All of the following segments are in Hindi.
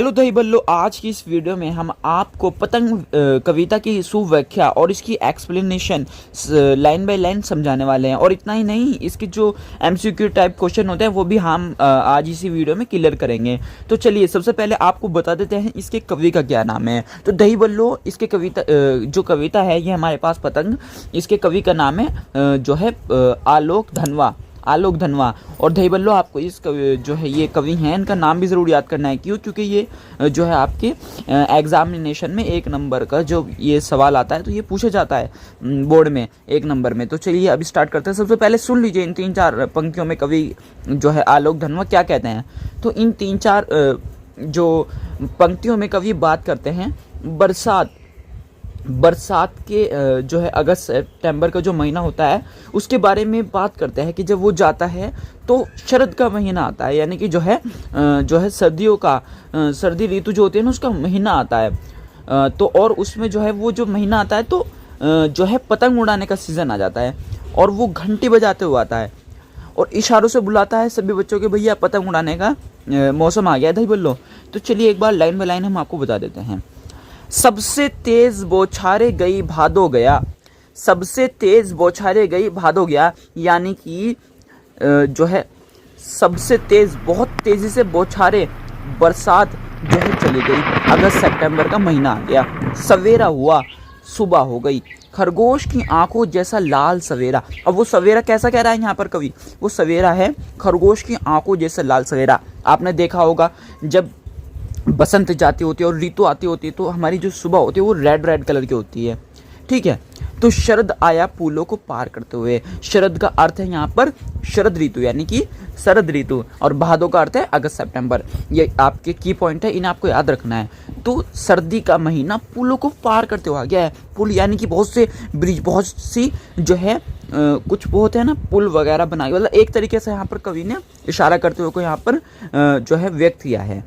हेलो दही बल्लो, आज की इस वीडियो में हम आपको पतंग कविता की सुव्याख्या और इसकी एक्सप्लेनेशन लाइन बाय लाइन समझाने वाले हैं। और इतना ही नहीं, इसके जो एमसीक्यू टाइप क्वेश्चन होते हैं वो भी हम आज इसी वीडियो में क्लियर करेंगे। तो चलिए सबसे पहले आपको बता देते हैं इसके कवि का क्या नाम है। तो दही बल्लो, इसके कविता जो कविता है ये हमारे पास पतंग, इसके कवि का नाम है जो है आलोक धनवा। और दही बल्लो, आपको इस कवि जो है ये कवि हैं, इनका नाम भी ज़रूर याद करना है। क्यों? क्योंकि ये जो है आपके एग्जामिनेशन में 1 नंबर का जो ये सवाल आता है तो ये पूछा जाता है बोर्ड में 1 नंबर में। तो चलिए अभी स्टार्ट करते हैं। सबसे पहले सुन लीजिए इन 3-4 पंक्तियों में कवि जो है आलोक धनवा क्या कहते हैं। तो इन 3-4 जो पंक्तियों में कवि बात करते हैं बरसात के जो है अगस्त सितंबर का जो महीना होता है उसके बारे में बात करते हैं कि जब वो जाता है तो शरद का महीना आता है, यानी कि जो है सर्दियों का सर्दी ऋतु जो होती है ना उसका महीना आता है। तो और उसमें जो है वो जो महीना आता है तो जो है पतंग उड़ाने का सीज़न आ जाता है और वो घंटी बजाते हुए आता है और इशारों से बुलाता है सभी बच्चों के, भैया पतंग उड़ाने का मौसम आ गया है दही बल्लो। तो चलिए एक बार लाइन बाय लाइन हम आपको बता देते हैं। सबसे तेज बौछारे गई भादो गया, सबसे तेज बौछारे गई भादो गया, यानी कि जो है सबसे तेज, बहुत तेजी से बौछारे बरसात जो है चली गई, अगस्त सितंबर का महीना आ गया। सवेरा हुआ, सुबह हो गई, खरगोश की आंखों जैसा लाल सवेरा। अब वो सवेरा कैसा कह रहा है यहाँ पर कवि? वो सवेरा है खरगोश की आंखों जैसा लाल सवेरा। आपने देखा होगा जब बसंत जाती होती है और ऋतु आती होती है तो हमारी जो सुबह होती है वो रेड कलर की होती है, ठीक है। तो शरद आया फूलों को पार करते हुए, शरद का अर्थ है यहाँ पर शरद ऋतु, यानी कि शरद ऋतु, और भादो का अर्थ है अगस्त सितंबर। ये आपके की पॉइंट है, इन्हें आपको याद रखना है। तो सर्दी का महीना फूलों को पार करते हुए आ गया है। पुल यानी कि बहुत से ब्रिज, बहुत सी जो है कुछ वो होते हैं ना पुल वगैरह बनाए, मतलब एक तरीके से यहाँ पर कवि ने इशारा करते हुए को यहाँ पर जो है व्यक्त किया है।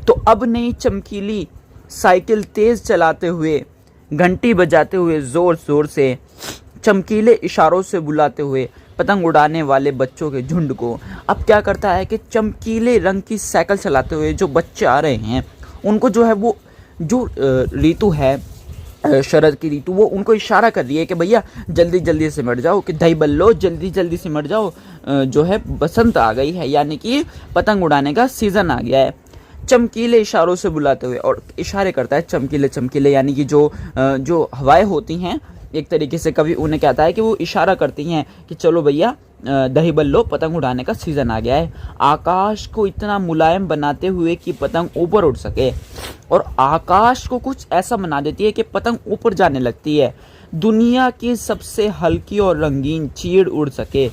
तो अब नई चमकीली साइकिल तेज चलाते हुए, घंटी बजाते हुए जोर जोर से, चमकीले इशारों से बुलाते हुए पतंग उड़ाने वाले बच्चों के झुंड को। अब क्या करता है कि चमकीले रंग की साइकिल चलाते हुए जो बच्चे आ रहे हैं उनको जो है वो जो ऋतु है शरद की ऋतु, वो उनको इशारा कर रही है कि भैया जल्दी जल्दी सिमट जाओ, कि दही बल्लो जल्दी जल्दी सिमट जाओ, जो है बसंत आ गई है, यानी कि पतंग उड़ाने का सीज़न आ गया है। चमकीले इशारों से बुलाते हुए, और इशारे करता है चमकीले चमकीले, यानी कि जो हवाएं होती हैं एक तरीके से कवि उन्हें कहता है कि वो इशारा करती हैं कि चलो भैया दही बल्लो पतंग उड़ाने का सीज़न आ गया है। आकाश को इतना मुलायम बनाते हुए कि पतंग ऊपर उड़ सके, और आकाश को कुछ ऐसा बना देती है कि पतंग ऊपर जाने लगती है। दुनिया की सबसे हल्की और रंगीन चीड़ उड़ सके,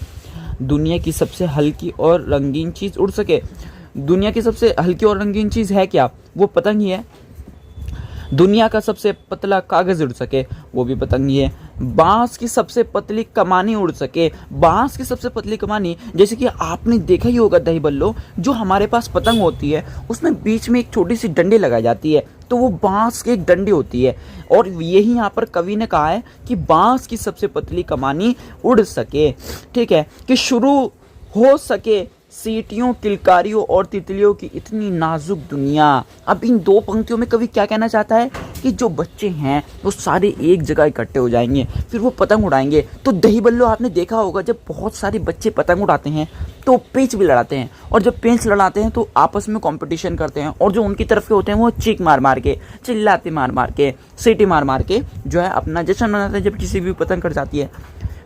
दुनिया की सबसे हल्की और रंगीन चीज़ उड़ सके। दुनिया की सबसे हल्की और रंगीन चीज़ है क्या? वो पतंग ही है। दुनिया का सबसे पतला कागज़ उड़ सके, वो भी पतंग ही है। बांस की सबसे पतली कमानी उड़ सके, बांस की सबसे पतली कमानी, जैसे कि आपने देखा ही होगा दही बल्लो, जो हमारे पास पतंग होती है उसमें बीच में एक छोटी सी डंडी लगाई जाती है, तो वो बांस की एक डंडी होती है। और यही यहाँ पर कवि ने कहा है कि बांस की सबसे पतली कमानी उड़ सके, ठीक है, कि शुरू हो सके सीटियों, किलकारियों और तितलियों की इतनी नाजुक दुनिया। अब इन 2 पंक्तियों में कवि क्या कहना चाहता है कि जो बच्चे हैं वो सारे एक जगह इकट्ठे हो जाएंगे, फिर वो पतंग उड़ाएंगे। तो दही बल्लो, आपने देखा होगा जब बहुत सारे बच्चे पतंग उड़ाते हैं तो पेंच भी लड़ाते हैं, और जब पेंच लड़ाते हैं तो आपस में कंपटीशन करते हैं, और जो उनकी तरफ के होते हैं वो चीख मार मार के, चिल्लाते मार मार के, सीटी मार मार के जो है अपना जश्न मनाते हैं जब किसी भी पतंग कट जाती है।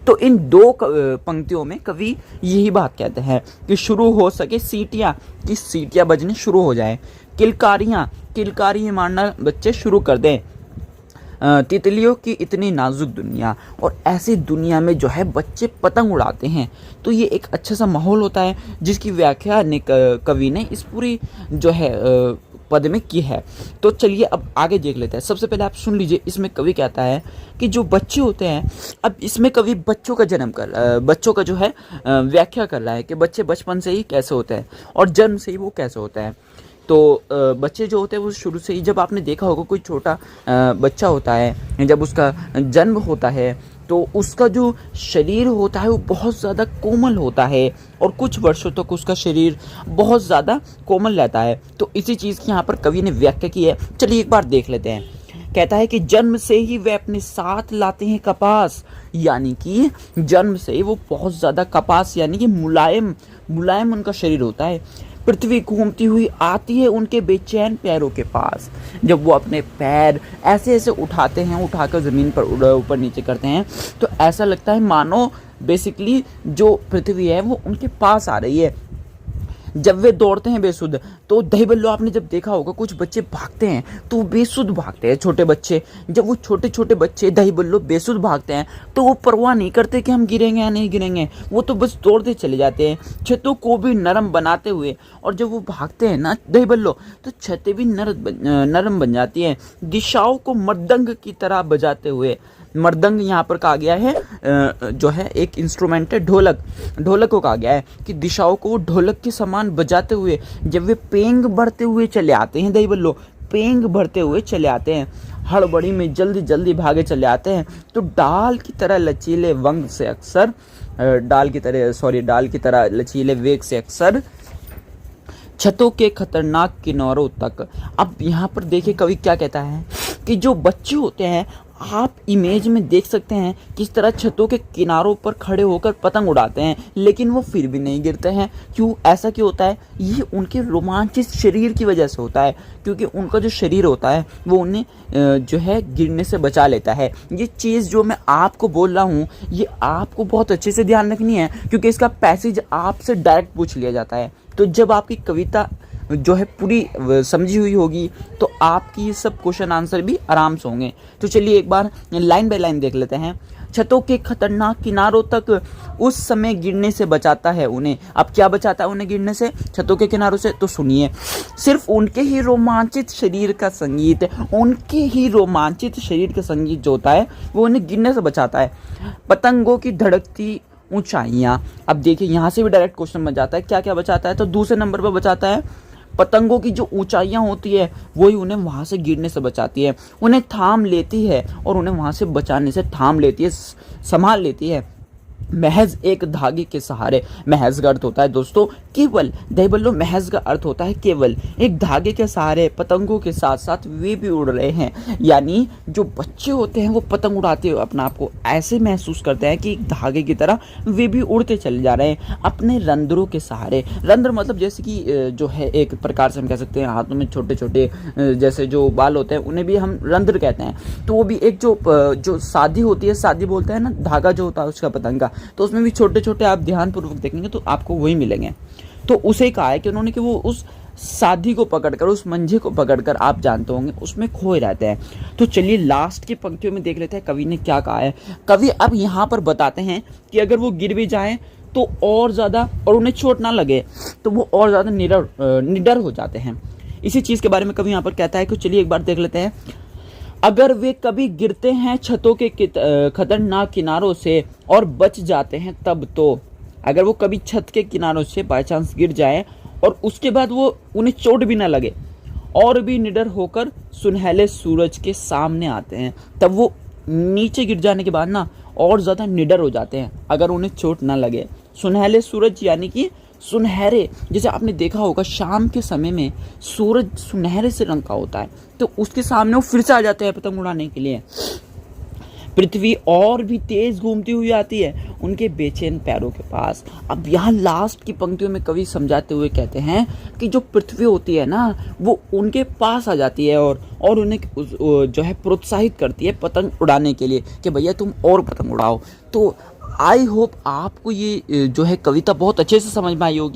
तो इन 2 पंक्तियों में कवि यही बात कहते हैं कि शुरू हो सके सीटियाँ, कि सीटियाँ बजनी शुरू हो जाए। किलकारी मारना बच्चे शुरू कर दें। तितलियों की इतनी नाजुक दुनिया, और ऐसी दुनिया में जो है बच्चे पतंग उड़ाते हैं। तो ये एक अच्छा सा माहौल होता है जिसकी व्याख्या कवि ने इस पूरी जो है पद में की है। तो चलिए अब आगे देख लेते हैं। सबसे पहले आप सुन लीजिए, इसमें कवि कहता है कि जो बच्चे होते हैं, अब इसमें कवि बच्चों का बच्चों का जो है व्याख्या कर रहा है कि बच्चे बचपन से ही कैसे होते हैं और जन्म से ही वो कैसे होता है। तो बच्चे जो होते हैं वो शुरू से ही, जब आपने देखा होगा कोई छोटा बच्चा होता है, जब उसका जन्म होता है तो उसका जो शरीर होता है वो बहुत ज़्यादा कोमल होता है और कुछ वर्षों तक उसका शरीर बहुत ज़्यादा कोमल रहता है। तो इसी चीज़ की यहाँ पर कवि ने व्याख्या की है। चलिए एक बार देख लेते हैं। कहता है कि जन्म से ही वे अपने साथ लाते हैं कपास, यानी कि जन्म से ही वो बहुत ज़्यादा कपास यानी कि मुलायम मुलायम उनका शरीर होता है। पृथ्वी घूमती हुई आती है उनके बेचैन पैरों के पास। जब वो अपने पैर ऐसे ऐसे उठाते हैं, उठाकर ज़मीन पर ऊपर नीचे करते हैं, तो ऐसा लगता है मानो बेसिकली जो पृथ्वी है वो उनके पास आ रही है। जब वे दौड़ते हैं बेसुध, तो दही बल्लो आपने जब देखा होगा कुछ बच्चे भागते हैं तो वो बेसुध भागते हैं, छोटे बच्चे। जब वो छोटे छोटे बच्चे दही बल्लो बेसुध भागते हैं तो वो परवाह नहीं करते कि हम गिरेंगे या नहीं गिरेंगे, वो तो बस दौड़ते चले जाते हैं, छतों को भी नरम बनाते हुए। और जब वो भागते हैं ना दही बल्लो, तो छतें भी नरम बन जाती हैं, दिशाओं को मृदंग की तरह बजाते हुए। मृदंग यहाँ पर कहा गया है जो है एक इंस्ट्रूमेंट है, ढोलक को कहा गया है कि दिशाओं को वो ढोलक के समान बजाते हुए जब वे पेंग भरते हुए चले आते हैं, दही बल्लो पेंग भरते हुए चले आते हैं, हड़बड़ी में जल्दी जल्दी भागे चले आते हैं, तो डाल की तरह लचीले वंग से अक्सर डाल की तरह लचीले वेग से अक्सर छतों के खतरनाक किनारों तक। अब यहाँ पर देखिए कवि क्या कहता है कि जो बच्चे होते हैं, आप इमेज में देख सकते हैं किस तरह छतों के किनारों पर खड़े होकर पतंग उड़ाते हैं, लेकिन वो फिर भी नहीं गिरते हैं। क्यों, ऐसा क्यों होता है? ये उनके रोमांचित शरीर की वजह से होता है, क्योंकि उनका जो शरीर होता है वो उन्हें जो है गिरने से बचा लेता है। ये चीज़ जो मैं आपको बोल रहा हूँ ये आपको बहुत अच्छे से ध्यान रखनी है, क्योंकि इसका पैसेज आपसे डायरेक्ट पूछ लिया जाता है। तो जब आपकी कविता जो है पूरी समझी हुई होगी तो आपकी ये सब क्वेश्चन आंसर भी आराम से होंगे। तो चलिए एक बार लाइन बाय लाइन देख लेते हैं। छतों के खतरनाक किनारों तक उस समय गिरने से बचाता है उन्हें। अब क्या बचाता है उन्हें गिरने से, छतों के किनारों से? तो सुनिए, सिर्फ उनके ही रोमांचित शरीर का संगीत, उनके ही रोमांचित शरीर का संगीत जो होता है वो उन्हें गिरने से बचाता है। पतंगों की धड़कती ऊंचाइयाँ। अब देखिए यहाँ से भी डायरेक्ट क्वेश्चन बन जाता है, क्या क्या बचाता है? तो दूसरे नंबर पर बचाता है पतंगों की जो ऊंचाइयाँ होती है वही उन्हें वहाँ से गिरने से बचाती है, उन्हें थाम लेती है और उन्हें वहाँ से बचाने से थाम लेती है, संभाल लेती है महज एक धागे के सहारे। महज का अर्थ होता है दोस्तों केवल, दही बल्लो महज का अर्थ होता है केवल। एक धागे के सहारे पतंगों के साथ साथ वे भी उड़ रहे हैं, यानी जो बच्चे होते हैं वो पतंग उड़ाते हुए अपना आप को ऐसे महसूस करते हैं कि एक धागे की तरह वे भी उड़ते चले जा रहे हैं अपने रंध्रों के सहारे। रंध्र मतलब जैसे कि जो है एक प्रकार से हम कह सकते हैं हाथों में छोटे छोटे जैसे जो बाल होते हैं उन्हें भी हम रंध्र कहते हैं। तो वो भी एक जो शादी होती है, शादी बोलते हैं ना, धागा जो होता है उसका पतंग का, तो उसमें भी छोटे छोटे आप ध्यानपूर्वक देखेंगे तो आपको वही मिलेंगे। तो उसे कहा है कि उन्होंने कि वो उस शादी को पकड़कर, उस मंझे को पकड़कर, आप जानते होंगे उसमें खोए रहते हैं। तो चलिए लास्ट की पंक्तियों में देख लेते हैं कवि ने क्या कहा है। कवि अब यहाँ पर बताते हैं कि अगर वो गिर भी जाएं तो और ज़्यादा, और उन्हें चोट ना लगे तो वो और ज़्यादा निडर हो जाते हैं। इसी चीज़ के बारे में कवि यहाँ पर कहता है कि चलिए एक बार देख लेते हैं। अगर वे कभी गिरते हैं छतों के खतरनाक किनारों से और बच जाते हैं तब तो, अगर वो कभी छत के किनारों से बाय चांस गिर जाए और उसके बाद वो उन्हें चोट भी ना लगे और भी निडर होकर सुनहले सूरज के सामने आते हैं, तब वो नीचे गिर जाने के बाद ना और ज़्यादा निडर हो जाते हैं अगर उन्हें चोट ना लगे। सुनहले सूरज यानी कि सुनहरे, जैसे आपने देखा होगा शाम के समय में सूरज सुनहरे से रंग का होता है, तो उसके सामने वो फिर से आ जाते हैं पतंग उड़ाने के लिए। पृथ्वी और भी तेज घूमती हुई आती है उनके बेचैन पैरों के पास। अब यहाँ लास्ट की पंक्तियों में कवि समझाते हुए कहते हैं कि जो पृथ्वी होती है ना वो उनके पास आ जाती है और उन्हें जो है प्रोत्साहित करती है पतंग उड़ाने के लिए कि भैया तुम और पतंग उड़ाओ। तो आई होप आपको ये जो है कविता बहुत अच्छे से समझ में आई होगी।